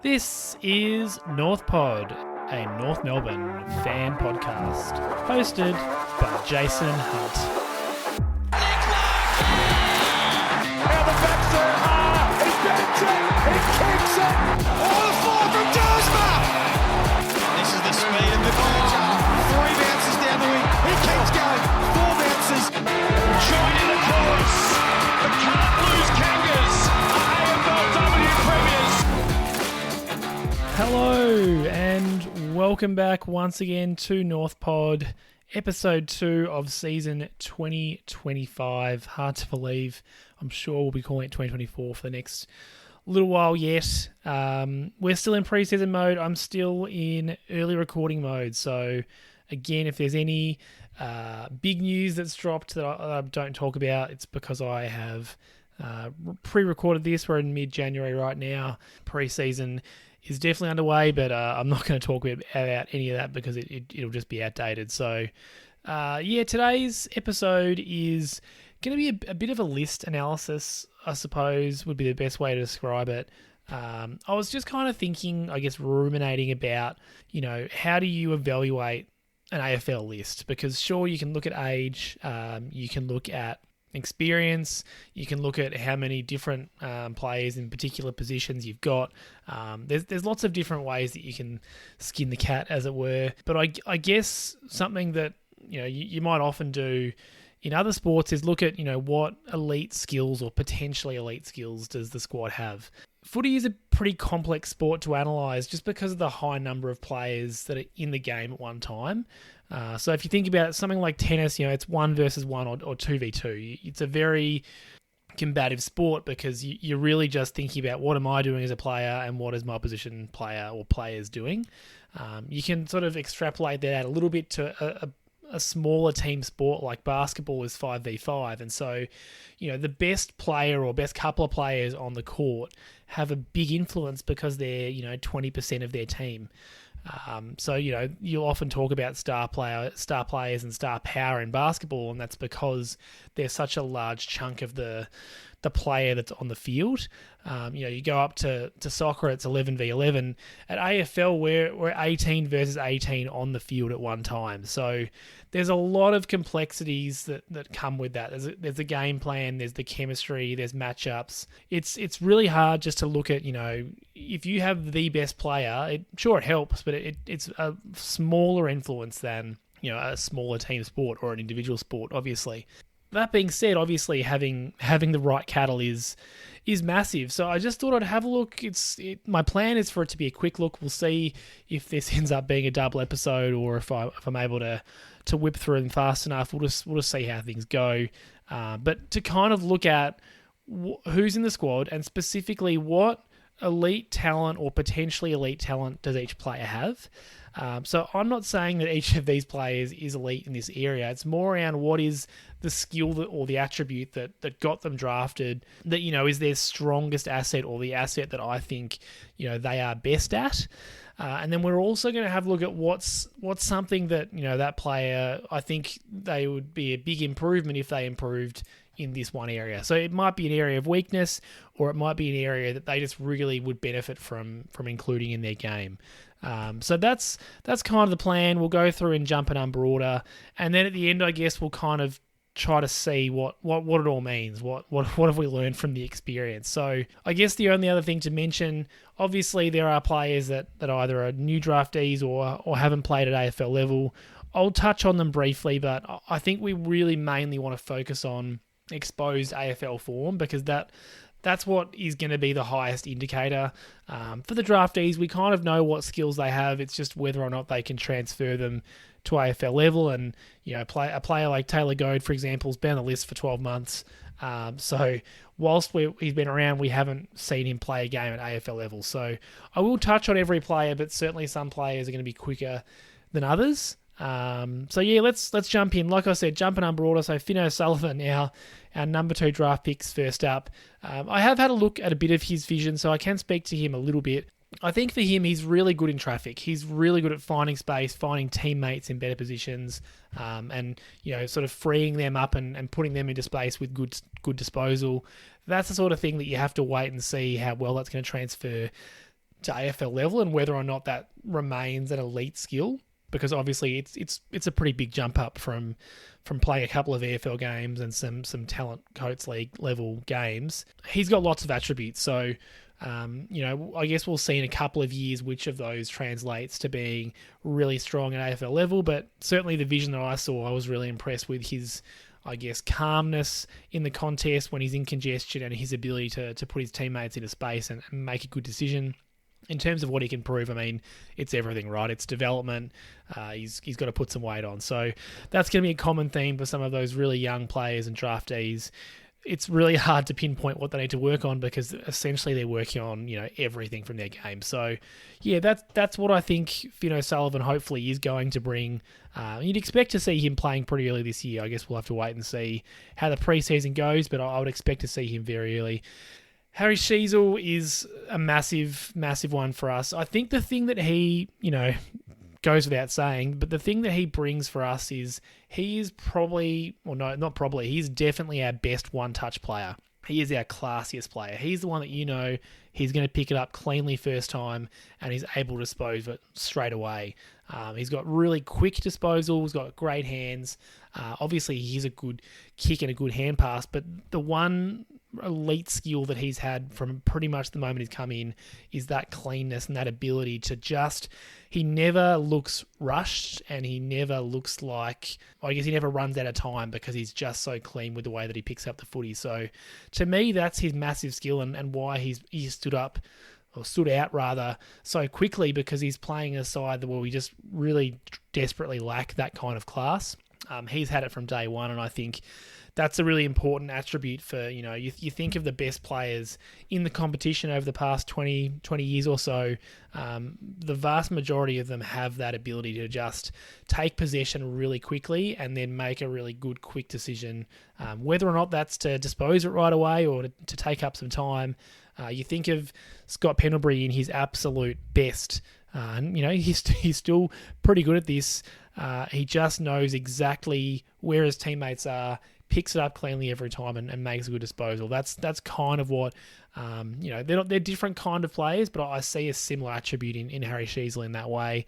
This is North Pod, a North Melbourne fan podcast, hosted by Jason Hunt. Now the backs there are. He backs it. He kicks it. Oh, the fall from Dersma. This is the speed of the culture. 3 bounces down the wing. He keeps going. 4 bounces. Joining the chorus. The Can't Lose Kangas AFLW premiers. Hello and welcome back once again to North Pod, episode 2 of season 2025. Hard to believe. I'm sure we'll be calling it 2024 for the next little while yet. We're still in preseason mode. I'm still in early recording mode. So again, if there's any big news that's dropped that I don't talk about, it's because I have pre-recorded this. We're in mid-January right now. Preseason is definitely underway, but I'm not going to talk about any of that because it'll just be outdated. So today's episode is going to be a bit of a list analysis, I suppose, would be the best way to describe it. I was just kind of thinking, I guess, ruminating about, how do you evaluate an AFL list? Because sure, you can look at age, you can look at experience, you can look at how many different players in particular positions you've got. There's lots of different ways that you can skin the cat, as it were. But I guess something that you might often do in other sports is look at what elite skills or potentially elite skills does the squad have. Footy is a pretty complex sport to analyse just because of the high number of players that are in the game at one time. So if you think about it, something like tennis, it's 1 versus 1 or 2v2. It's a very combative sport because you're really just thinking about what am I doing as a player and what is my opposition player or players doing. You can sort of extrapolate that out a little bit to a smaller team sport like basketball is 5v5. And so, the best player or best couple of players on the court have a big influence because they're, 20% of their team. So, you'll often talk about star players and star power in basketball, and that's because they're such a large chunk of the player that's on the field. You go up to soccer, it's 11v11. At AFL, we're 18 versus 18 on the field at one time. So there's a lot of complexities that come with that. There's a game plan, there's the chemistry, there's matchups. It's really hard just to look at, if you have the best player, it helps, but it's a smaller influence than, a smaller team sport or an individual sport, obviously. That being said, obviously having the right cattle is massive. So I just thought I'd have a look. My plan is for it to be a quick look. We'll see if this ends up being a double episode or if I'm able to whip through them fast enough. We'll just see how things go. But to kind of look at who's in the squad and specifically what elite talent or potentially elite talent does each player have. So I'm not saying that each of these players is elite in this area. It's more around what is the skill or the attribute that got them drafted that, is their strongest asset or the asset that I think, they are best at. And then we're also going to have a look at what's something that, that player, I think they would be a big improvement if they improved in this one area. So it might be an area of weakness or it might be an area that they just really would benefit from including in their game. So that's kind of the plan. We'll go through and jump in number order. And then at the end, I guess we'll kind of try to see what it all means. What have we learned from the experience? So I guess the only other thing to mention, obviously there are players that either are new draftees or haven't played at AFL level. I'll touch on them briefly, but I think we really mainly want to focus on exposed AFL form because that's what is going to be the highest indicator. For the draftees, we kind of know what skills they have. It's just whether or not they can transfer them to AFL level. And, a player like Taylor Goad, for example, has been on the list for 12 months. So whilst he's been around, we haven't seen him play a game at AFL level. So I will touch on every player, but certainly some players are going to be quicker than others. Let's jump in. Like I said, jump in number order. So Finn O'Sullivan, our number 2 draft picks first up. I have had a look at a bit of his vision, so I can speak to him a little bit. I think for him, he's really good in traffic. He's really good at finding space, finding teammates in better positions, and sort of freeing them up and putting them into space with good disposal. That's the sort of thing that you have to wait and see how well that's going to transfer to AFL level and whether or not that remains an elite skill, because obviously it's a pretty big jump up from playing a couple of AFL games and some talent Coates League level games. He's got lots of attributes, so I guess we'll see in a couple of years which of those translates to being really strong at AFL level, but certainly the vision that I saw, I was really impressed with his, I guess, calmness in the contest when he's in congestion and his ability to put his teammates into space and make a good decision. In terms of what he can prove, I mean, it's everything, right? It's development. He's got to put some weight on. So that's going to be a common theme for some of those really young players and draftees. It's really hard to pinpoint what they need to work on because essentially they're working on, everything from their game. So, yeah, that's what I think Finn O'Sullivan hopefully is going to bring. You'd expect to see him playing pretty early this year. I guess we'll have to wait and see how the preseason goes, but I would expect to see him very early. Harry Sheezel is a massive, massive one for us. I think the thing that he, goes without saying, but the thing that he brings for us is he is probably, or no, not probably, he's definitely our best one-touch player. He is our classiest player. He's the one that he's going to pick it up cleanly first time and he's able to dispose of it straight away. He's got really quick disposal. He's got great hands. Obviously, he's a good kick and a good hand pass, but the one elite skill that he's had from pretty much the moment he's come in is that cleanness and that ability to he never looks rushed and he never looks like, I guess he never runs out of time because he's just so clean with the way that he picks up the footy. So to me, that's his massive skill and why he stood out so quickly, because he's playing a side where we just really desperately lack that kind of class. He's had it from day one, and I think that's a really important attribute for, you think of the best players in the competition over the past 20 years or so, the vast majority of them have that ability to just take possession really quickly and then make a really good, quick decision, whether or not that's to dispose it right away or to take up some time. You think of Scott Pendlebury in his absolute best, and he's still pretty good at this. He just knows exactly where his teammates are, picks it up cleanly every time and makes a good disposal. That's kind of what, they're different kind of players, but I see a similar attribute in Harry Sheezel in that way.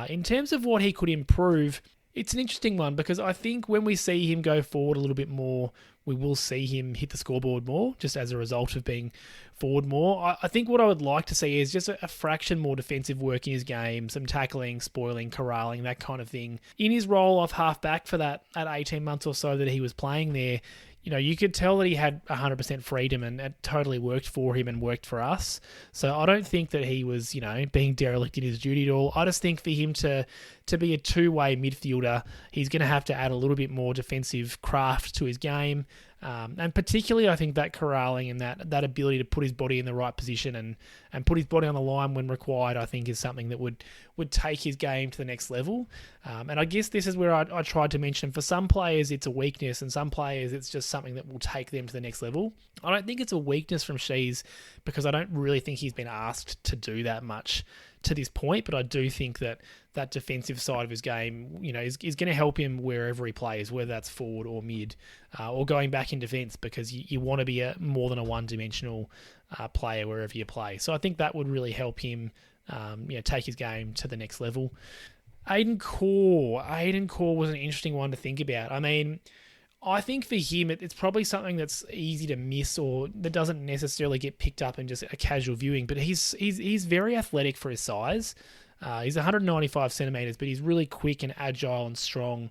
In terms of what he could improve, it's an interesting one because I think when we see him go forward a little bit more, we will see him hit the scoreboard more just as a result of being forward more. I think what I would like to see is just a fraction more defensive work in his game, some tackling, spoiling, corralling, that kind of thing. In his role off half-back for that at 18 months or so that he was playing there, you could tell that he had 100% freedom and it totally worked for him and worked for us. So I don't think that he was, being derelict in his duty at all. I just think for him to be a two-way midfielder, he's going to have to add a little bit more defensive craft to his game. And particularly, I think that corralling and that ability to put his body in the right position and put his body on the line when required, I think is something that would take his game to the next level. And I guess this is where I tried to mention, for some players it's a weakness and some players it's just something that will take them to the next level. I don't think it's a weakness from Shees because I don't really think he's been asked to do that much to this point, but I do think that defensive side of his game, is going to help him wherever he plays, whether that's forward or mid, or going back in defence, because you want to be more than a one-dimensional player wherever you play. So I think that would really help him, take his game to the next level. Aidan Corr was an interesting one to think about. I mean, I think for him, it's probably something that's easy to miss or that doesn't necessarily get picked up in just a casual viewing, but he's very athletic for his size. He's 195 centimetres, but he's really quick and agile and strong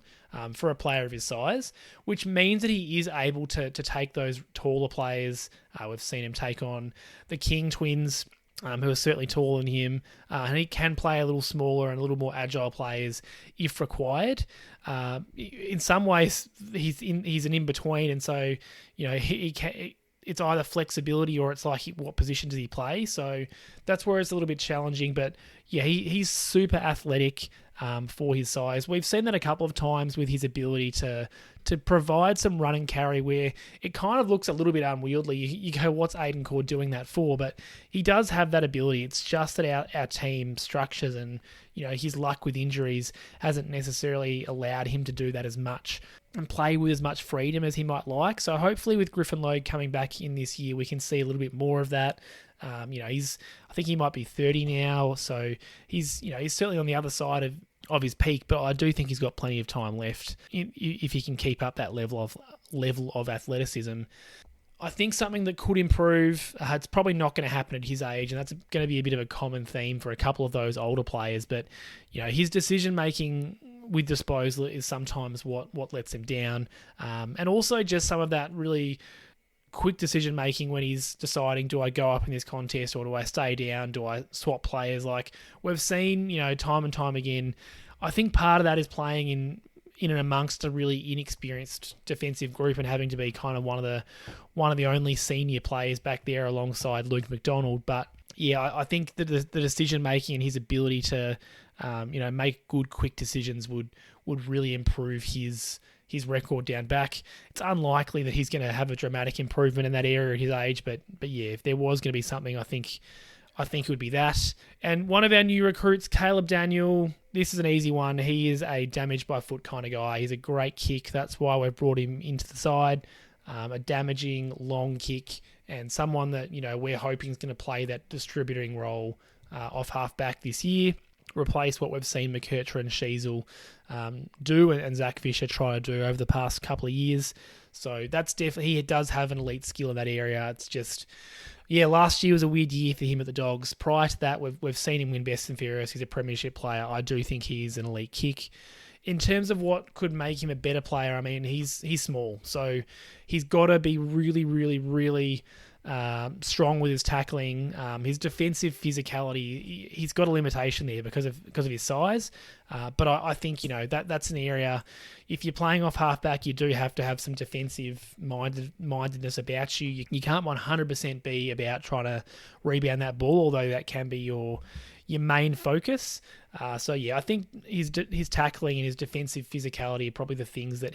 for a player of his size, which means that he is able to take those taller players. We've seen him take on the King twins, who are certainly taller than him, and he can play a little smaller and a little more agile players if required. In some ways, he's an in-between, and so he can. It's either flexibility or it's like what position does he play. So that's where it's a little bit challenging. But yeah, he's super athletic for his size. We've seen that a couple of times with his ability to provide some run and carry where it kind of looks a little bit unwieldy. You go, what's Aidan Corr doing that for? But he does have that ability. It's just that our team structures and his luck with injuries hasn't necessarily allowed him to do that as much. and play with as much freedom as he might like. So hopefully with Griffin Logue coming back in this year, we can see a little bit more of that. I think he might be 30 now, so he's certainly on the other side of his peak, but I do think he's got plenty of time left if he can keep up that level of athleticism. I think something that could improve, it's probably not going to happen at his age, and that's going to be a bit of a common theme for a couple of those older players, but his decision-making with disposal is sometimes what lets him down, and also just some of that really quick decision-making when he's deciding, do I go up in this contest or do I stay down, do I swap players? Like we've seen, time and time again. I think part of that is playing in and amongst a really inexperienced defensive group and having to be kind of one of the only senior players back there alongside Luke McDonald. But yeah, I think the decision making and his ability to make good quick decisions would really improve his record down back. It's unlikely that he's going to have a dramatic improvement in that area at his age, but yeah, if there was going to be something, I think it would be that. And one of our new recruits, Caleb Daniel, this is an easy one. He is a damaged by foot kind of guy. He's a great kick. That's why we've brought him into the side. A damaging long kick and someone that we're hoping is going to play that distributing role off half-back this year. Replace what we've seen McKercher and Sheezel do and Zach Fisher try to do over the past couple of years. So that's definitely, he does have an elite skill in that area. It's just, last year was a weird year for him at the Dogs. Prior to that, we've seen him win Best and Fairest. He's a premiership player. I do think he's an elite kick. In terms of what could make him a better player, I mean, he's small. So he's got to be really, really, really strong with his tackling, his defensive physicality. He's got a limitation there because of his size. But I think that's an area. If you're playing off halfback, you do have to have some defensive mindedness about you. You can't 100% be about trying to rebound that ball, although that can be your main focus. I think his tackling and his defensive physicality are probably the things that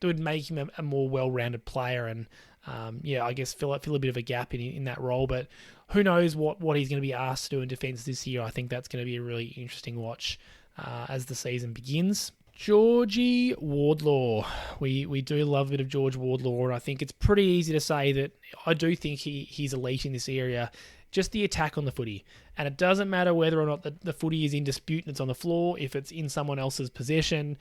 would make him a more well-rounded player, and I guess fill a bit of a gap in that role. But who knows what he's going to be asked to do in defence this year. I think that's going to be a really interesting watch as the season begins. Georgie Wardlaw. We do love a bit of George Wardlaw, and I think it's pretty easy to say that I do think he's elite in this area. Just the attack on the footy. And it doesn't matter whether or not the footy is in dispute and it's on the floor. If it's in someone else's possession,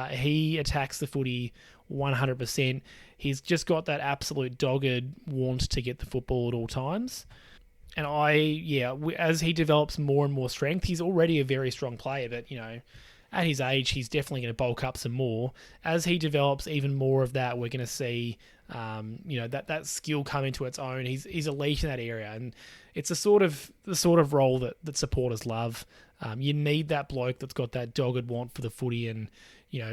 he attacks the footy 100%. He's just got that absolute dogged want to get the football at all times. And as he develops more and more strength, he's already a very strong player, but, at his age, he's definitely going to bulk up some more. As he develops even more of that, we're going to see, that skill come into its own. He's elite in that area, and it's the sort of role that supporters love. You need that bloke that's got that dogged want for the footy, and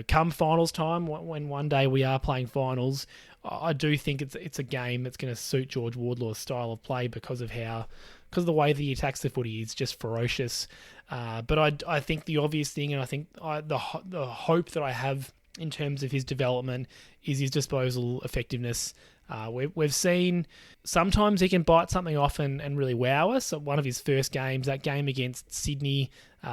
come finals time, when one day we are playing finals, I do think it's a game that's going to suit George Wardlaw's style of play because of the way that he attacks the footy is just ferocious. But I think the obvious thing, and I think the hope that I have in terms of his development is his disposal effectiveness. We've seen sometimes he can bite something off and really wow us. One of his first games, that game against Sydney,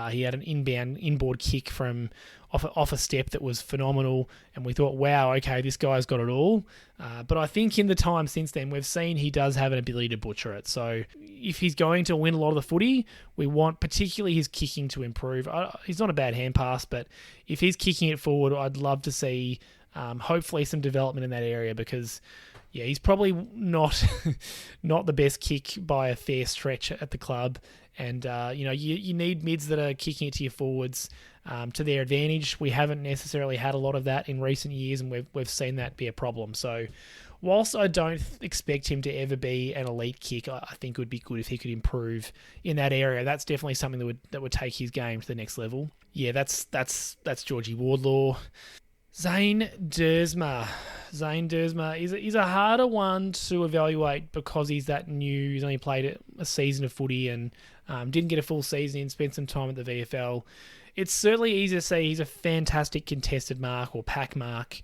he had an inboard kick from off a step that was phenomenal, and we thought, wow, okay, this guy's got it all. But I think in the time since then, we've seen he does have an ability to butcher it. So if he's going to win a lot of the footy, we want particularly his kicking to improve. He's not a bad hand pass, but if he's kicking it forward, I'd love to see hopefully some development in that area, because he's probably not the best kick by a fair stretch at the club. And, you need mids that are kicking it to your forwards to their advantage. We haven't necessarily had a lot of that in recent years, and we've seen that be a problem. So whilst I don't expect him to ever be an elite kick, I think it would be good if he could improve in that area. That's definitely something that would take his game to the next level. Yeah, that's Georgie Wardlaw. Zane Dersma. He's a harder one to evaluate because he's that new. He's only played a season of footy and didn't get a full season and spent some time at the VFL. It's certainly easy to say he's a fantastic contested mark or pack mark.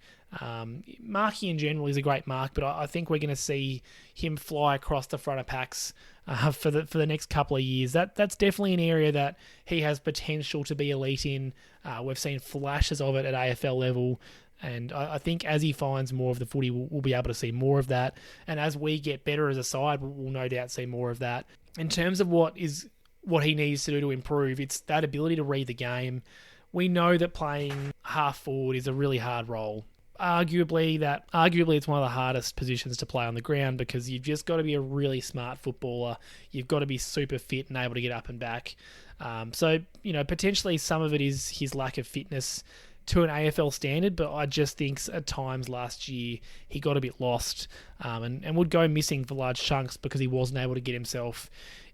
Marking in general is a great mark, but I think we're going to see him fly across the front of packs for the next couple of years. That's definitely an area that he has potential to be elite in. We've seen flashes of it at AFL level. And I think as he finds more of the footy, we'll be able to see more of that. And as we get better as a side, we'll no doubt see more of that. In terms of what he needs to do to improve, it's that ability to read the game. We know that playing half forward is a really hard role. Arguably, it's one of the hardest positions to play on the ground because you've just got to be a really smart footballer. You've got to be super fit and able to get up and back. So, potentially some of it is his lack of fitness to an AFL standard, but I just think at times last year he got a bit lost and would go missing for large chunks because he wasn't able to get himself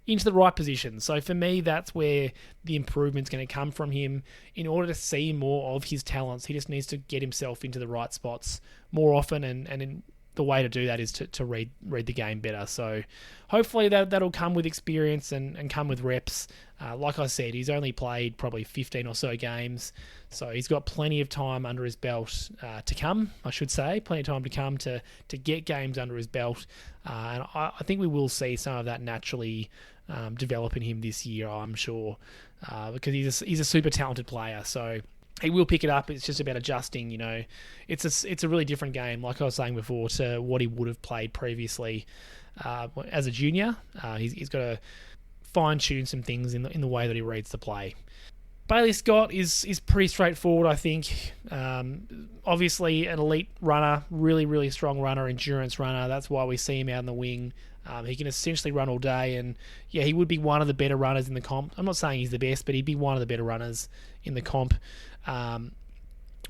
into the right position. So for me, that's where the improvement's going to come from him. In order to see more of his talents, he just needs to get himself into the right spots more often, and the way to do that is to read the game better. So hopefully that'll come with experience and come with reps. Like I said, he's only played probably 15 or so games, so he's got plenty of time under his belt to come, I should say. Plenty of time to come to get games under his belt. And I think we will see some of that naturally develop in him this year, I'm sure, because he's a super talented player. So he will pick it up. It's just about adjusting. It's a really different game, like I was saying before, to what he would have played previously as a junior. He's got to fine-tune some things in the way that he reads the play. Bailey Scott is pretty straightforward, I think. Obviously, an elite runner, really, really strong runner, endurance runner. That's why we see him out in the wing. He can essentially run all day, and yeah, he would be one of the better runners in the comp. I'm not saying he's the best, but he'd be one of the better runners in the comp.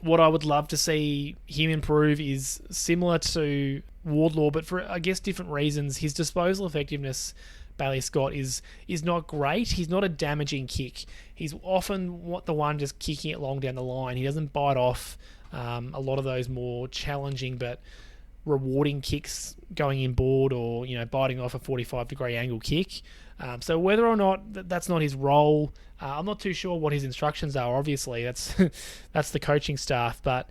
What I would love to see him improve is similar to Wardlaw, but for, I guess, different reasons. His disposal effectiveness, Bailey Scott, is not great. He's not a damaging kick. He's often the one just kicking it long down the line. He doesn't bite off a lot of those more challenging but rewarding kicks going inboard or biting off a 45-degree angle kick. So whether or not that's not his role, I'm not too sure what his instructions are. Obviously, that's the coaching staff. But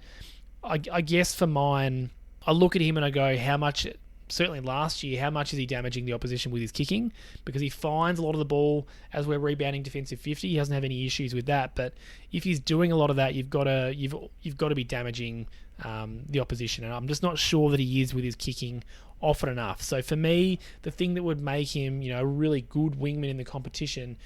I guess for mine, I look at him and I go, how much? Certainly last year, how much is he damaging the opposition with his kicking? Because he finds a lot of the ball as we're rebounding defensive 50. He doesn't have any issues with that. But if he's doing a lot of that, you've got to be damaging the opposition, and I'm just not sure that he is with his kicking often enough. So for me, the thing that would make him, a really good wingman in the competition,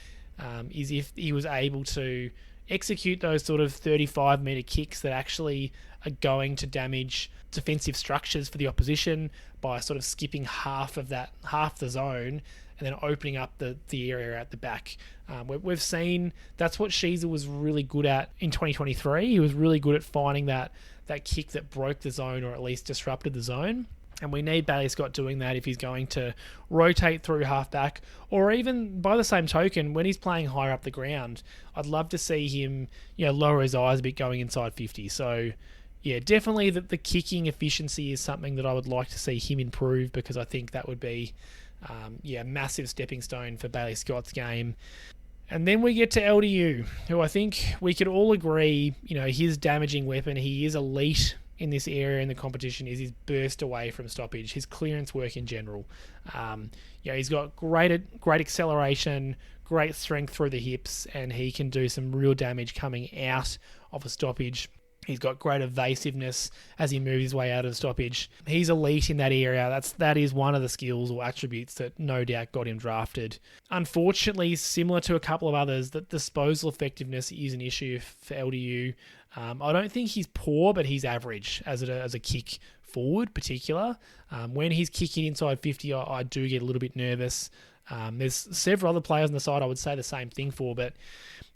is if he was able to execute those sort of 35-metre kicks that actually are going to damage defensive structures for the opposition by sort of skipping half the zone and then opening up the area at the back. We've seen that's what Sheezel was really good at in 2023. He was really good at finding that kick that broke the zone or at least disrupted the zone. And we need Bailey Scott doing that if he's going to rotate through halfback, or even by the same token, when he's playing higher up the ground, I'd love to see him, lower his eyes a bit going inside 50. So, yeah, definitely the kicking efficiency is something that I would like to see him improve, because I think that would be, a massive stepping stone for Bailey Scott's game. And then we get to LDU, who I think we could all agree, his damaging weapon, he is elite in this area in the competition, is his burst away from stoppage, his clearance work in general. He's got great acceleration, great strength through the hips, and he can do some real damage coming out of a stoppage. He's got great evasiveness as he moves his way out of stoppage. He's elite in that area. That is one of the skills or attributes that no doubt got him drafted. Unfortunately, similar to a couple of others, that disposal effectiveness is an issue for LDU. I don't think he's poor, but he's average as a kick forward, particular. When he's kicking inside 50, I do get a little bit nervous. There's several other players on the side I would say the same thing for, but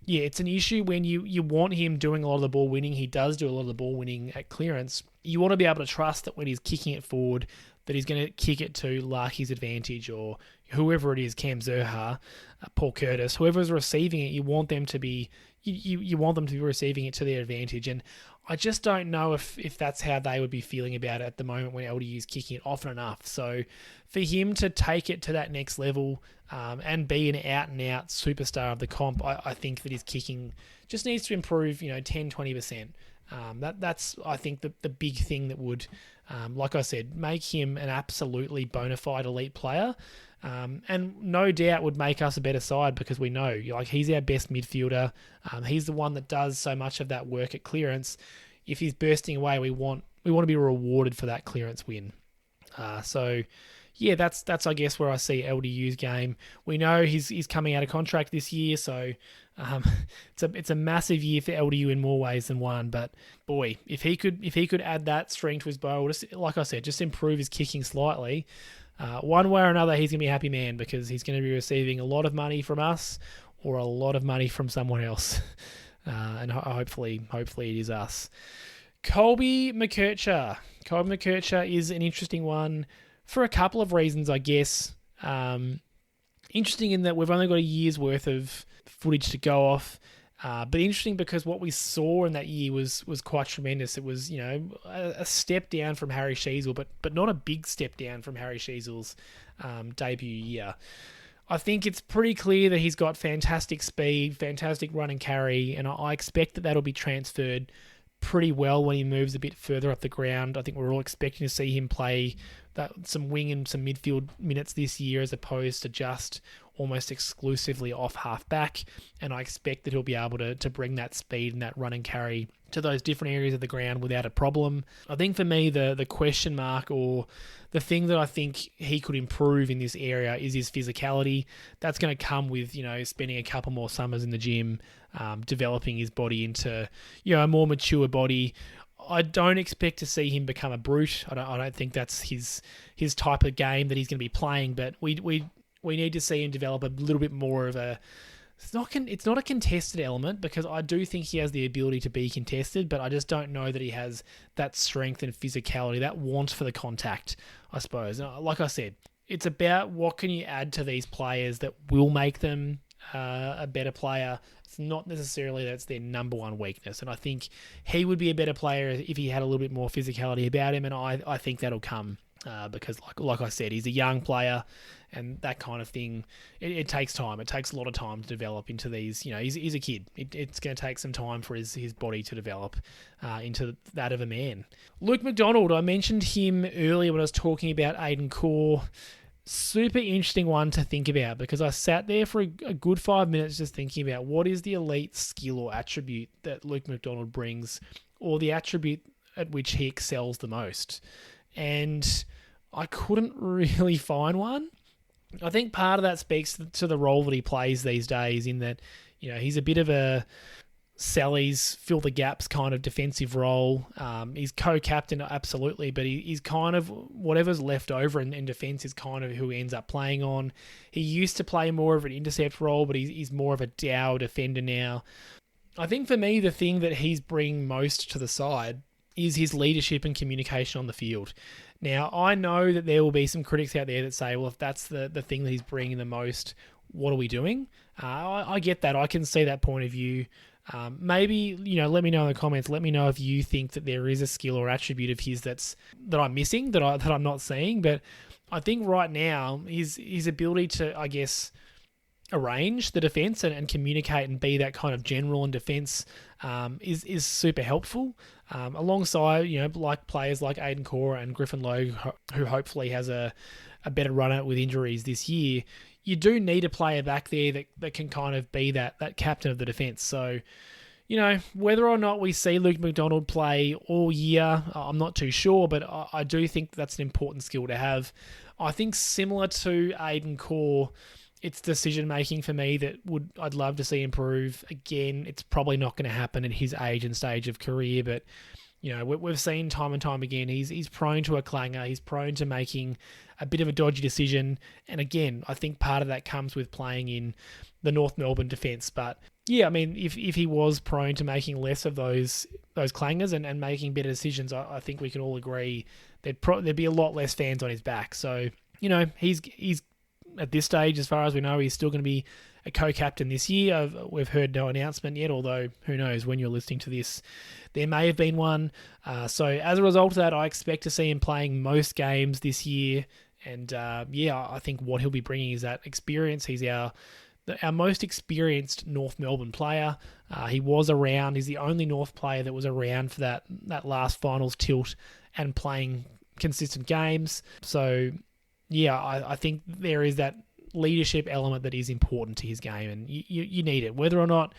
yeah, it's an issue when you want him doing a lot of the ball winning. He does do a lot of the ball winning at clearance. You want to be able to trust that when he's kicking it forward, that he's going to kick it to Larky's advantage, or whoever it is, Cam Zerha, Paul Curtis, whoever's receiving it, you want them to be receiving it to their advantage. And I just don't know if that's how they would be feeling about it at the moment when LDU is kicking it often enough. So for him to take it to that next level and be an out-and-out superstar of the comp, I think that his kicking just needs to improve, 10-20%. That's, I think, the big thing that would, like I said, make him an absolutely bona fide elite player. And no doubt would make us a better side, because we know, he's our best midfielder. He's the one that does so much of that work at clearance. if he's bursting away, we want to be rewarded for that clearance win. That's I guess where I see LDU's game. We know he's coming out of contract this year, so it's a massive year for LDU in more ways than one. But boy, if he could add that string to his bow, just like I said, just improve his kicking slightly, one way or another, he's gonna be a happy man because he's going to be receiving a lot of money from us or a lot of money from someone else, and hopefully it is us. Colby McKercher is an interesting one for a couple of reasons, I guess. Interesting in that we've only got a year's worth of footage to go off, but interesting because what we saw in that year was quite tremendous. It was, a step down from Harry Sheezel, but not a big step down from Harry Sheezel's debut year. I think it's pretty clear that he's got fantastic speed, fantastic run and carry, and I expect that'll be transferred pretty well when he moves a bit further up the ground. I think we're all expecting to see him play some wing and some midfield minutes this year as opposed to just almost exclusively off half-back, and I expect that he'll be able to bring that speed and that run and carry to those different areas of the ground without a problem. I think for me, the question mark or the thing that I think he could improve in this area is his physicality. That's going to come with, spending a couple more summers in the gym, developing his body into, a more mature body. I don't expect to see him become a brute. I don't think that's his type of game that he's going to be playing, but we need to see him develop a little bit more of a... It's not a contested element because I do think he has the ability to be contested, but I just don't know that he has that strength and physicality, that want for the contact, I suppose. Like I said, it's about what can you add to these players that will make them a better player. It's not necessarily that's their number one weakness, and I think he would be a better player if he had a little bit more physicality about him, and I think that'll come because, like I said, he's a young player, and that kind of thing, it takes time. It takes a lot of time to develop into these. He's a kid. It's going to take some time for his body to develop into that of a man. Luke McDonald, I mentioned him earlier when I was talking about Aiden Core. Super interesting one to think about because I sat there for a good 5 minutes just thinking about what is the elite skill or attribute that Luke McDonald brings, or the attribute at which he excels the most. And I couldn't really find one. I think part of that speaks to the role that he plays these days, in that, he's a bit of a Sally's fill the gaps kind of defensive role. He's co-captain, absolutely, but he's kind of whatever's left over in defense is kind of who he ends up playing on. He used to play more of an intercept role, but he's more of a dour defender now. I think for me, the thing that he's bringing most to the side is his leadership and communication on the field. Now, I know that there will be some critics out there that say, well, if that's the thing that he's bringing the most, what are we doing? I get that. I can see that point of view. Maybe, let me know in the comments. Let me know if you think that there is a skill or attribute of his that I'm missing, that I'm not seeing. But I think right now, his ability to, I guess, arrange the defence and communicate and be that kind of general in defence is super helpful. Alongside, like players like Aiden Core and Griffin Logue, who hopefully has a better run at with injuries this year, you do need a player back there that can kind of be that captain of the defence. So, whether or not we see Luke McDonald play all year, I'm not too sure, but I do think that's an important skill to have. I think similar to Aiden Core, it's decision-making for me that I'd love to see improve. Again, it's probably not going to happen at his age and stage of career, but we've seen time and time again, he's prone to a clanger. He's prone to making a bit of a dodgy decision. And again, I think part of that comes with playing in the North Melbourne defence. But yeah, I mean, if he was prone to making less of those clangers and making better decisions, I think we can all agree there'd be a lot less fans on his back. So, he's at this stage, as far as we know, he's still going to be a co-captain this year. We've heard no announcement yet, although who knows, when you're listening to this, there may have been one. So as a result of that, I expect to see him playing most games this year. And I think what he'll be bringing is that experience. He's our most experienced North Melbourne player. He was around. He's the only North player that was around for that last finals tilt and playing consistent games. So yeah, I think there is that leadership element that is important to his game, and you need it. Whether or not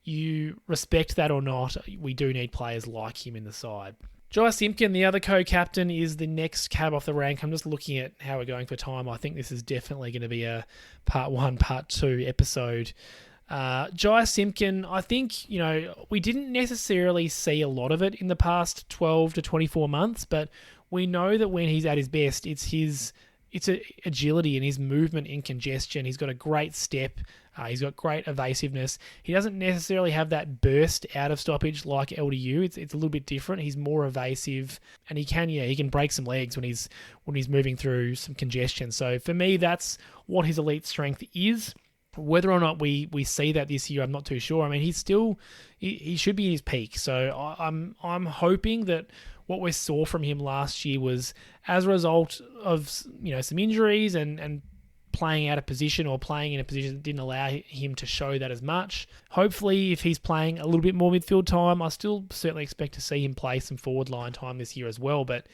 you respect that or not, we do need players like him in the side. Jai Simpkin, the other co-captain, is the next cab off the rank. I'm just looking at how we're going for time. I think this is definitely going to be a part 1, part 2 episode. Jai Simpkin, I think, we didn't necessarily see a lot of it in the past 12 to 24 months, but we know that when he's at his best, it's agility and his movement in congestion. He's got a great step. He's got great evasiveness. He doesn't necessarily have that burst out of stoppage like LDU. It's a little bit different. He's more evasive, and he can break some legs when he's moving through some congestion. So for me, that's what his elite strength is. Whether or not we see that this year, I'm not too sure. I mean, he should be in his peak. So I'm hoping that what we saw from him last year was as a result of some injuries and playing out of position or playing in a position that didn't allow him to show that as much. Hopefully, if he's playing a little bit more midfield time, I still certainly expect to see him play some forward line time this year as well. But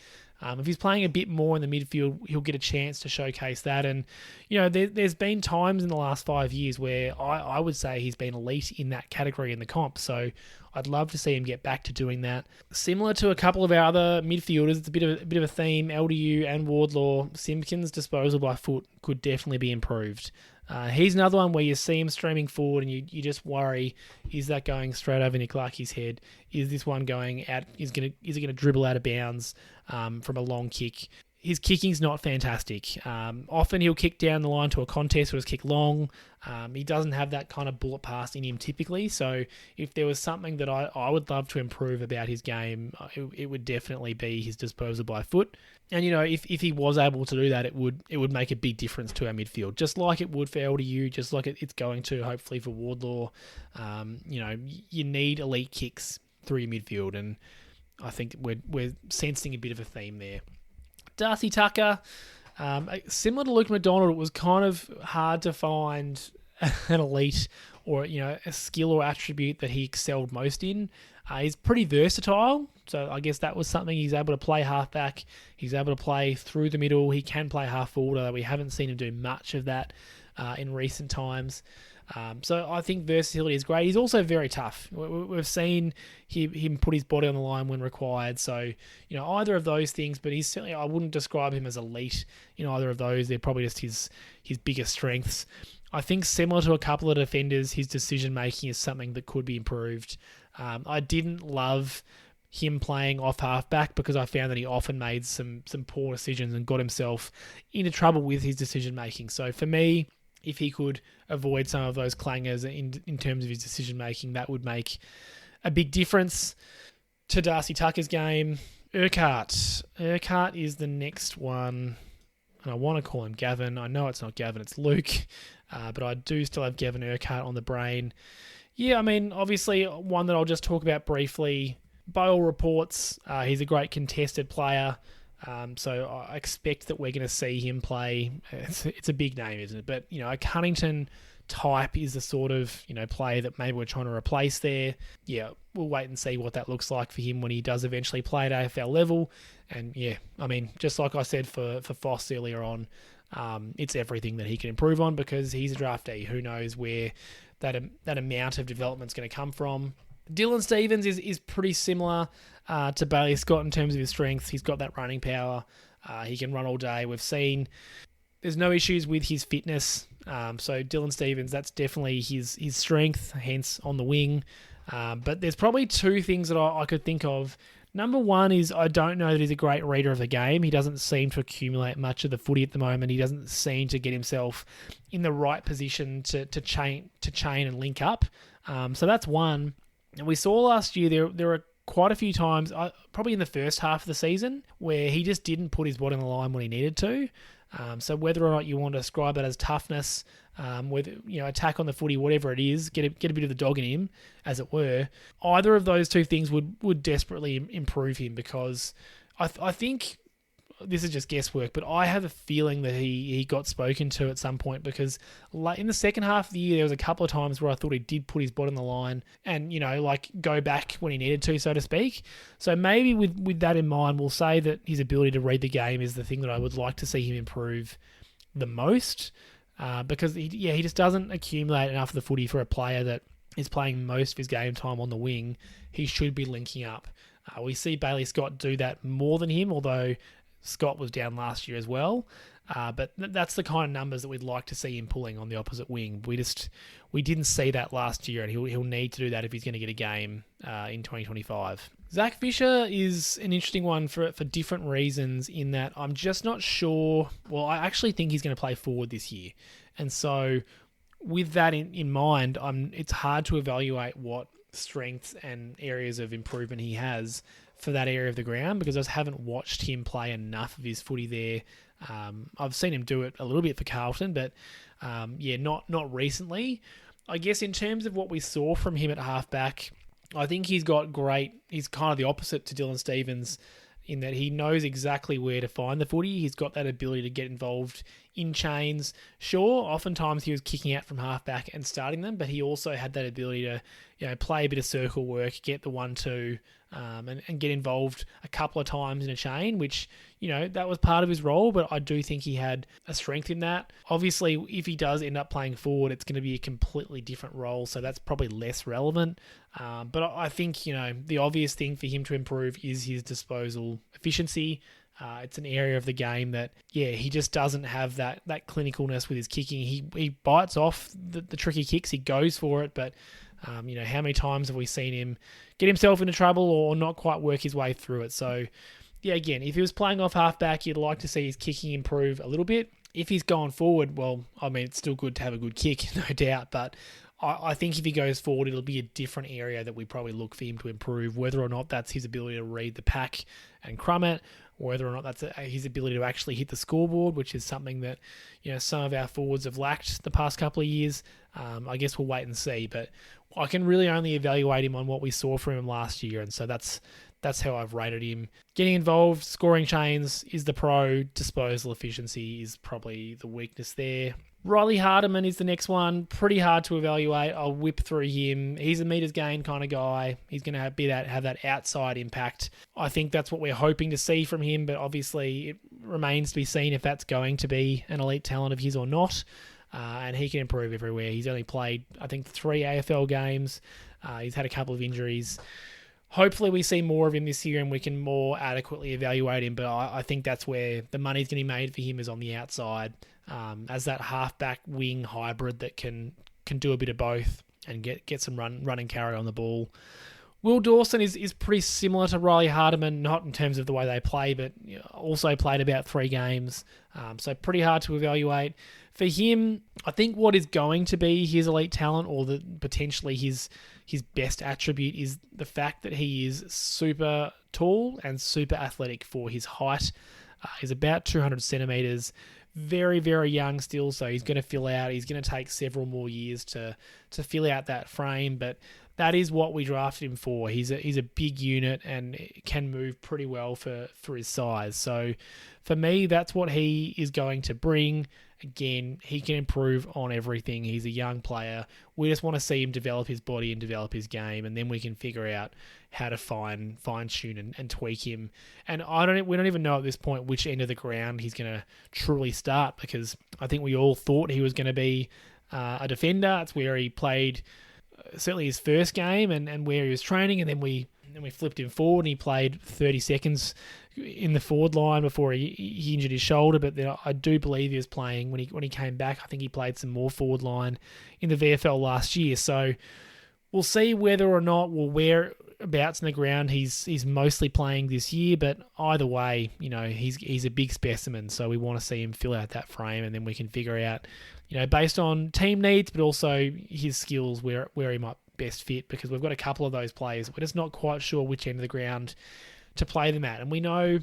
if he's playing a bit more in the midfield, he'll get a chance to showcase that. And, there's been times in the last 5 years where I would say he's been elite in that category in the comp. So I'd love to see him get back to doing that. Similar to a couple of our other midfielders, it's a bit of a theme. LDU and Wardlaw, Simpkins' disposal by foot could definitely be improved. He's another one where you see him streaming forward and you just worry, is that going straight over Nick Larkey's head? Is this one going out? Is it going to dribble out of bounds from a long kick? His kicking's not fantastic. Often he'll kick down the line to a contest or just kick long. He doesn't have that kind of bullet pass in him typically. So if there was something that I would love to improve about his game, it would definitely be his disposal by foot. And if he was able to do that, it would make a big difference to our midfield, just like it would for LDU, just like it's going to hopefully for Wardlaw. You need elite kicks through your midfield, and I think we're sensing a bit of a theme there. Darcy Tucker, similar to Luke McDonald, it was kind of hard to find an elite or a skill or attribute that he excelled most in. He's pretty versatile, so I guess that was something. He's able to play halfback. He's able to play through the middle. He can play half forward, although we haven't seen him do much of that in recent times. So I think versatility is great. He's also very tough. We've seen him put his body on the line when required. So, either of those things, but he's certainly, I wouldn't describe him as elite in either of those. They're probably just his biggest strengths. I think similar to a couple of defenders, his decision-making is something that could be improved. I didn't love him playing off halfback because I found that he often made some poor decisions and got himself into trouble with his decision-making. So for me, if he could avoid some of those clangers in terms of his decision-making, that would make a big difference. To Darcy Tucker's game, Urquhart. Urquhart is the next one, and I want to call him Gavin. I know it's not Gavin, it's Luke, but I do still have Gavin Urquhart on the brain. Yeah, I mean, obviously, one that I'll just talk about briefly. By all reports, he's a great contested player. So I expect that we're going to see him play. It's a big name, isn't it? But, a Cunnington type is the sort of, player that maybe we're trying to replace there. Yeah, we'll wait and see what that looks like for him when he does eventually play at AFL level. And yeah, I mean, just like I said for Foss earlier on, it's everything that he can improve on because he's a draftee. Who knows where that amount of development's going to come from. Dylan Stephens is pretty similar to Bailey Scott in terms of his strengths. He's got that running power. He can run all day. We've seen there's no issues with his fitness. So Dylan Stephens, that's definitely his strength, hence on the wing. But there's probably two things that I could think of. Number one is I don't know that he's a great reader of the game. He doesn't seem to accumulate much of the footy at the moment. He doesn't seem to get himself in the right position to chain and link up. So that's one. And we saw last year there were quite a few times, probably in the first half of the season, where he just didn't put his body on the line when he needed to. So whether or not you want to describe it as toughness, whether attack on the footy, whatever it is, get a bit of the dog in him, as it were. Either of those two things would desperately improve him because I think this is just guesswork, but I have a feeling that he got spoken to at some point because in the second half of the year, there was a couple of times where I thought he did put his body on the line and, go back when he needed to, so to speak. So maybe with that in mind, we'll say that his ability to read the game is the thing that I would like to see him improve the most because he just doesn't accumulate enough of the footy for a player that is playing most of his game time on the wing, he should be linking up. We see Bailey Scott do that more than him, although Scott was down last year as well. But that's the kind of numbers that we'd like to see him pulling on the opposite wing. We didn't see that last year, and he'll need to do that if he's going to get a game in 2025. Zach Fisher is an interesting one for different reasons in that I'm just not sure. Well, I actually think he's going to play forward this year. And so with that in mind, it's hard to evaluate what strengths and areas of improvement he has for that area of the ground because I just haven't watched him play enough of his footy there. I've seen him do it a little bit for Carlton, but not recently. I guess in terms of what we saw from him at halfback, I think he's kind of the opposite to Dylan Stephens in that he knows exactly where to find the footy. He's got that ability to get involved in chains. Sure, oftentimes he was kicking out from halfback and starting them, but he also had that ability to play a bit of circle work, get the 1-2, and get involved a couple of times in a chain, which, that was part of his role, but I do think he had a strength in that. Obviously, if he does end up playing forward, it's going to be a completely different role, so that's probably less relevant. But I think, the obvious thing for him to improve is his disposal efficiency. It's an area of the game that, he just doesn't have that clinicalness with his kicking. He bites off the tricky kicks, he goes for it, but how many times have we seen him get himself into trouble or not quite work his way through it? So, again, if he was playing off halfback, you'd like to see his kicking improve a little bit. If he's going forward, well, I mean, it's still good to have a good kick, no doubt, but I think if he goes forward, it'll be a different area that we probably look for him to improve, whether or not that's his ability to read the pack and crumb it, whether or not that's his ability to actually hit the scoreboard, which is something that some of our forwards have lacked the past couple of years. I guess we'll wait and see, but I can really only evaluate him on what we saw from him last year, and so that's how I've rated him. Getting involved, scoring chains is the pro. Disposal efficiency is probably the weakness there. Riley Hardiman is the next one. Pretty hard to evaluate. I'll whip through him. He's a meters gain kind of guy. He's going to have that outside impact. I think that's what we're hoping to see from him, but obviously it remains to be seen if that's going to be an elite talent of his or not. And he can improve everywhere. He's only played, I think, 3 AFL games. He's had a couple of injuries. Hopefully we see more of him this year and we can more adequately evaluate him, but I think that's where the money's going to be made for him is on the outside, as that halfback wing hybrid that can do a bit of both and get some run and carry on the ball. Will Dawson is pretty similar to Riley Hardiman, not in terms of the way they play, but also played about 3 games, so pretty hard to evaluate. For him, I think what is going to be his elite talent or potentially his best attribute is the fact that he is super tall and super athletic for his height. He's about 200 centimetres, very, very young still, so he's going to fill out. He's going to take several more years to fill out that frame, but that is what we drafted him for. He's a big unit and can move pretty well for his size. So for me, that's what he is going to bring. Again, he can improve on everything. He's a young player. We just want to see him develop his body and develop his game, and then we can figure out how to fine-tune and tweak him. And we don't even know at this point which end of the ground he's going to truly start, because I think we all thought he was going to be a defender. It's where he played certainly his first game and where he was training, and then we flipped him forward and he played 30 seconds in the forward line before he injured his shoulder. But then I do believe he was playing when he came back. I think he played some more forward line in the VFL last year. So we'll see whether or not whereabouts in the ground he's mostly playing this year. But either way, he's a big specimen. So we want to see him fill out that frame, and then we can figure out, based on team needs, but also his skills where he might best fit, because we've got a couple of those players. We're just not quite sure which end of the ground to play them at. And we know,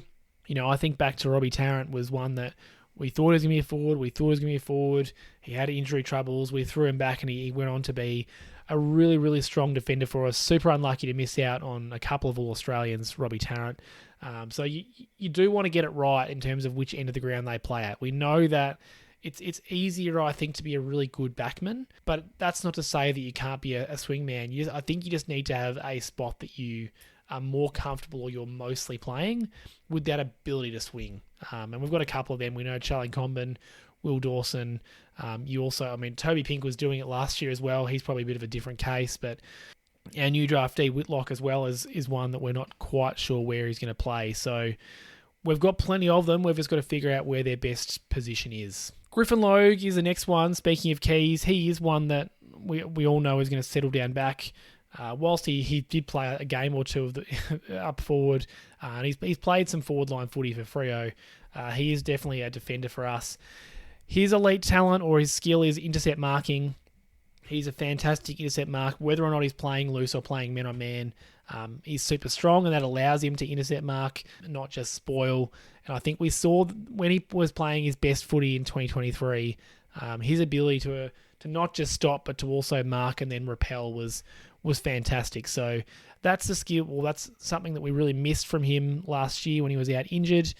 I think back to Robbie Tarrant was one that we thought he was going to be a forward. He had injury troubles. We threw him back and he went on to be a really, really strong defender for us. Super unlucky to miss out on a couple of All-Australians, Robbie Tarrant. So you do want to get it right in terms of which end of the ground they play at. We know that it's easier, I think, to be a really good backman, but that's not to say that you can't be a swingman. I think you just need to have a spot that you are more comfortable or you're mostly playing with that ability to swing. And we've got a couple of them. We know Charlie Comben Will Dawson. You also, Toby Pink was doing it last year as well. He's probably a bit of a different case, but our new draftee Whitlock as well is one that we're not quite sure where he's going to play. So we've got plenty of them. We've just got to figure out where their best position is. Griffin Logue is the next one. Speaking of keys, he is one that we all know is going to settle down back. Whilst he did play a game or two of the up forward, and he's played some forward line footy for Freo, he is definitely a defender for us. His elite talent or his skill is intercept marking. He's a fantastic intercept mark, whether or not he's playing loose or playing man on man. He's super strong, and that allows him to intercept mark, not just spoil. And I think we saw when he was playing his best footy in 2023, his ability to not just stop but to also mark and then repel was fantastic. So that's the skill. Well, that's something that we really missed from him last year when he was out injured.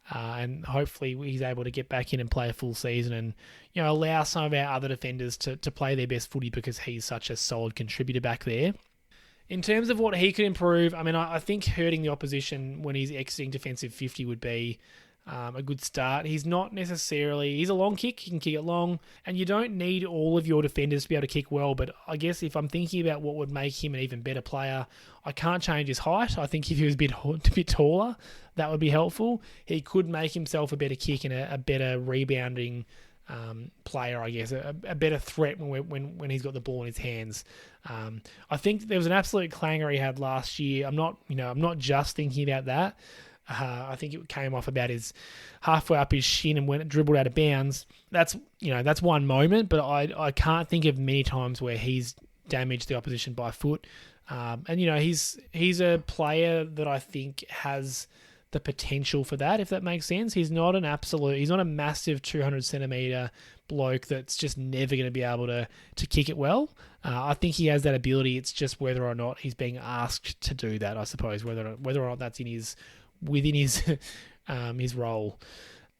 And hopefully he's able to get back in and play a full season and allow some of our other defenders to play their best footy because he's such a solid contributor back there. In terms of what he could improve, I think hurting the opposition when he's exiting defensive 50 would be a good start. He's not necessarily... He's a long kick. He can kick it long. And you don't need all of your defenders to be able to kick well. But I guess if I'm thinking about what would make him an even better player, I can't change his height. I think if he was a bit taller, that would be helpful. He could make himself a better kick and a better rebounding player, I guess. A better threat when he's got the ball in his hands. I think there was an absolute clanger he had last year. I'm not just thinking about that. I think it came off about his halfway up his shin and when it dribbled out of bounds. That's one moment, but I can't think of many times where he's damaged the opposition by foot. And he's a player that I think has the potential for that, if that makes sense. He's not a massive 200 centimeter bloke that's just never going to be able to kick it well. I think he has that ability. It's just whether or not he's being asked to do that, I suppose, whether or not that's within his role.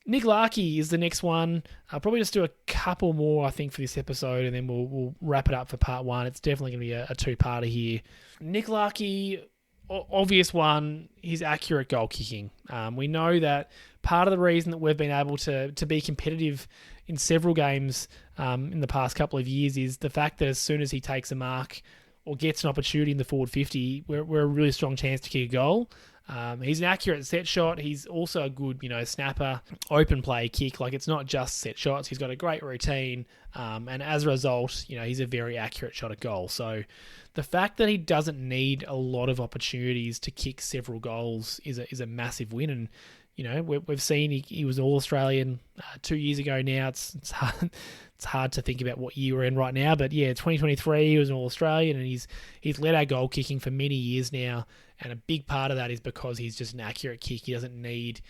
Nick Larkey is the next one. I'll probably just do a couple more, I think, for this episode, and then we'll wrap it up for part one. It's definitely going to be a two-parter here. Nick Larkey, obvious one, his accurate goal kicking. We know that part of the reason that we've been able to be competitive in several games in the past couple of years is the fact that as soon as he takes a mark or gets an opportunity in the forward 50, we're a really strong chance to kick a goal. He's an accurate set shot. He's also a good, snapper, open play kick. Like, it's not just set shots. He's got a great routine. And as a result, he's a very accurate shot at goal. So the fact that he doesn't need a lot of opportunities to kick several goals is a massive win. And, we've seen he was All-Australian 2 years ago now. It's hard to think about what year we're in right now. But yeah, 2023, he was an All-Australian, and he's led our goal kicking for many years now. And a big part of that is because he's just an accurate kick. He doesn't need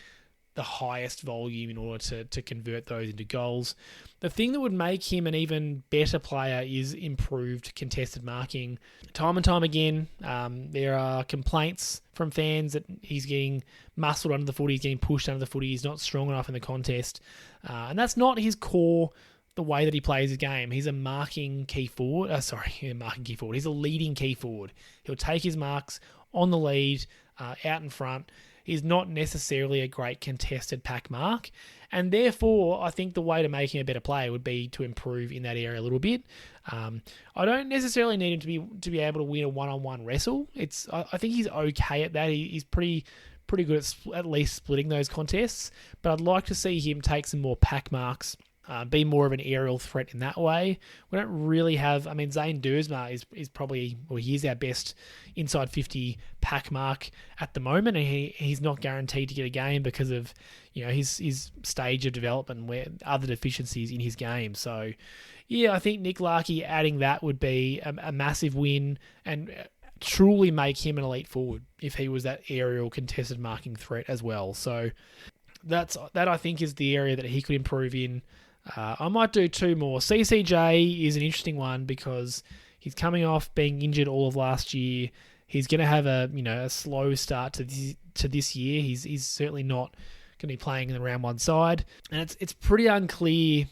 the highest volume in order to convert those into goals. The thing that would make him an even better player is improved contested marking. Time and time again, there are complaints from fans that he's getting muscled under the footy, he's getting pushed under the footy, he's not strong enough in the contest. And that's not his core, the way that he plays his game. He's a marking key forward. He's a leading key forward. He'll take his marks on the lead, out in front. He's not necessarily a great contested pack mark. And therefore, I think the way to make him a better player would be to improve in that area a little bit. I don't necessarily need him to be able to win a one-on-one wrestle. I think he's okay at that. He's pretty good at least splitting those contests. But I'd like to see him take some more pack marks, be more of an aerial threat in that way. We don't really have... Zane Duursma is probably... Well, he is our best inside 50 pack mark at the moment, and he's not guaranteed to get a game because of his stage of development and where other deficiencies in his game. So, yeah, I think Nick Larkey adding that would be a massive win and truly make him an elite forward if he was that aerial contested marking threat as well. So that I think is the area that he could improve in. I might do two more. CCJ is an interesting one because he's coming off being injured all of last year. He's going to have a slow start to this year. He's certainly not going to be playing in the round one side, and it's pretty unclear,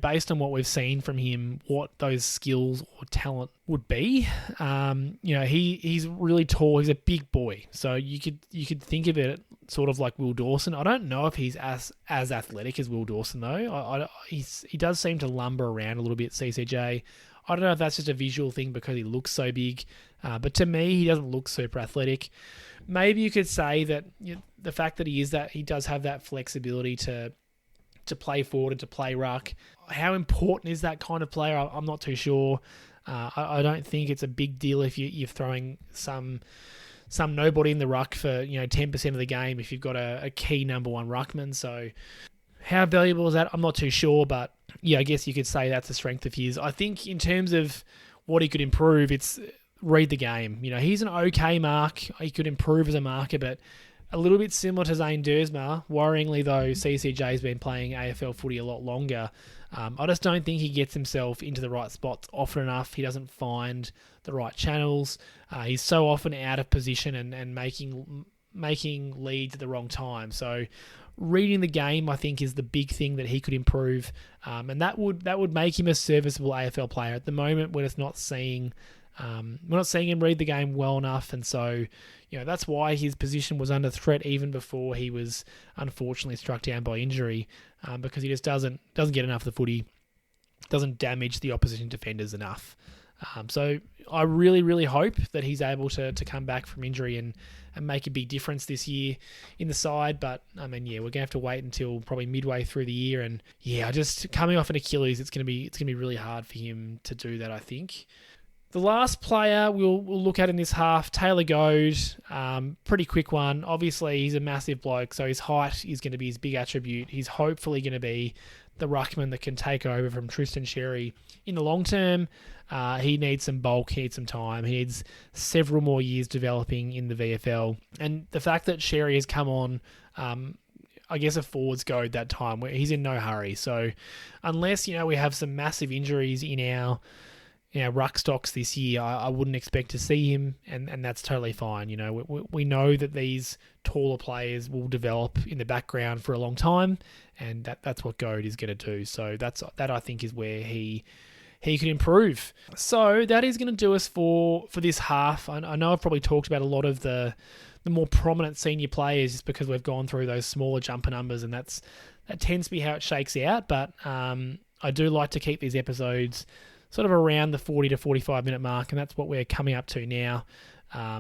based on what we've seen from him, what those skills or talent would be. He's really tall. He's a big boy, so you could think of it sort of like Will Dawson. I don't know if he's as athletic as Will Dawson, though. He does seem to lumber around a little bit, CCJ. I don't know if that's just a visual thing because he looks so big. But to me, he doesn't look super athletic. Maybe you could say that the fact that he does have that flexibility to play forward and to play ruck. How important is that kind of player? I'm not too sure. I don't think it's a big deal if you're throwing some nobody in the ruck for 10% of the game if you've got a key number one ruckman. So how valuable is that? I'm not too sure, but yeah, I guess you could say that's a strength of his. I think in terms of what he could improve, it's read the game. He's an okay mark. He could improve as a marker, but a little bit similar to Zane Dersma. Worryingly, though, CCJ's been playing AFL footy a lot longer. I just don't think he gets himself into the right spots often enough. He doesn't find the right channels. He's so often out of position and making leads at the wrong time. So reading the game, I think, is the big thing that he could improve, and that would make him a serviceable AFL player. At the moment, we're not seeing him read the game well enough, and so that's why his position was under threat even before he was unfortunately struck down by injury, because he just doesn't get enough of the footy, doesn't damage the opposition defenders enough. So I really, really hope that he's able to come back from injury and make a big difference this year in the side. But we're going to have to wait until probably midway through the year. And just coming off an Achilles, it's going to be really hard for him to do that, I think. The last player we'll look at in this half, Taylor Goad, pretty quick one. Obviously, he's a massive bloke, so his height is going to be his big attribute. He's hopefully going to be the ruckman that can take over from Tristan Xerri in the long term. He needs some bulk, he needs some time, he needs several more years developing in the VFL. And the fact that Xerri has come on, I guess a forwards Goad that time, where he's in no hurry. So unless, we have some massive injuries in our ruck stocks this year, I wouldn't expect to see him, and that's totally fine. We know that these taller players will develop in the background for a long time, and that's what Goad is going to do. So that I think is where he could improve. So that is going to do us for this half. I know I've probably talked about a lot of the more prominent senior players just because we've gone through those smaller jumper numbers, and that tends to be how it shakes out. But I do like to keep these episodes sort of around the 40 to 45 minute mark, and that's what we're coming up to now.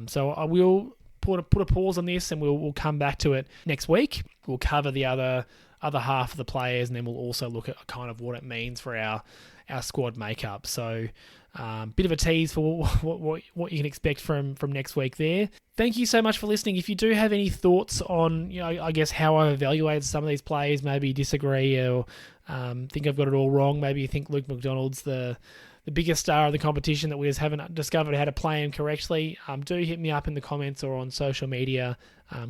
So I will put a pause on this, and we'll come back to it next week. We'll cover the other half of the players, and then we'll also look at kind of what it means for our squad makeup. So bit of a tease for what you can expect from next week there. Thank you so much for listening. If you do have any thoughts on, I guess how I've evaluated some of these players, maybe you disagree or think I've got it all wrong. Maybe you think Luke McDonald's the biggest star of the competition that we just haven't discovered how to play him correctly. Do hit me up in the comments or on social media.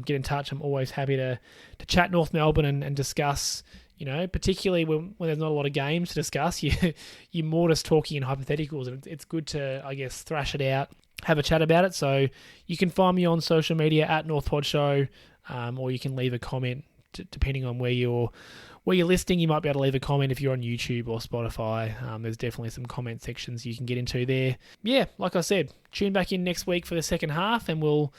Get in touch. I'm always happy to chat North Melbourne and discuss, particularly when there's not a lot of games to discuss. You're more just talking in hypotheticals, and it's good to, I guess, thrash it out, have a chat about it. So you can find me on social media at NorthPodShow, or you can leave a comment depending on where you're listening. You might be able to leave a comment if you're on YouTube or Spotify. There's definitely some comment sections you can get into there. Yeah, like I said, tune back in next week for the second half, and we'll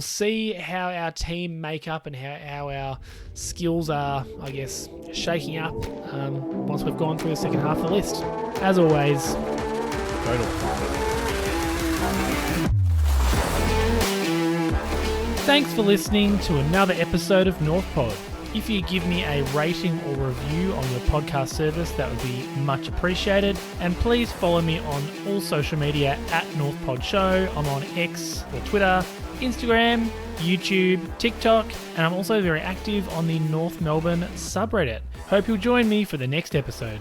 see how our team make up and how our skills are, I guess, shaking up once we've gone through the second half of the list. As always, go North. Thanks for listening to another episode of North Pod. If you give me a rating or review on your podcast service, that would be much appreciated. And please follow me on all social media at NorthPodShow. I'm on X or Twitter, Instagram, YouTube, TikTok, and I'm also very active on the North Melbourne subreddit. Hope you'll join me for the next episode.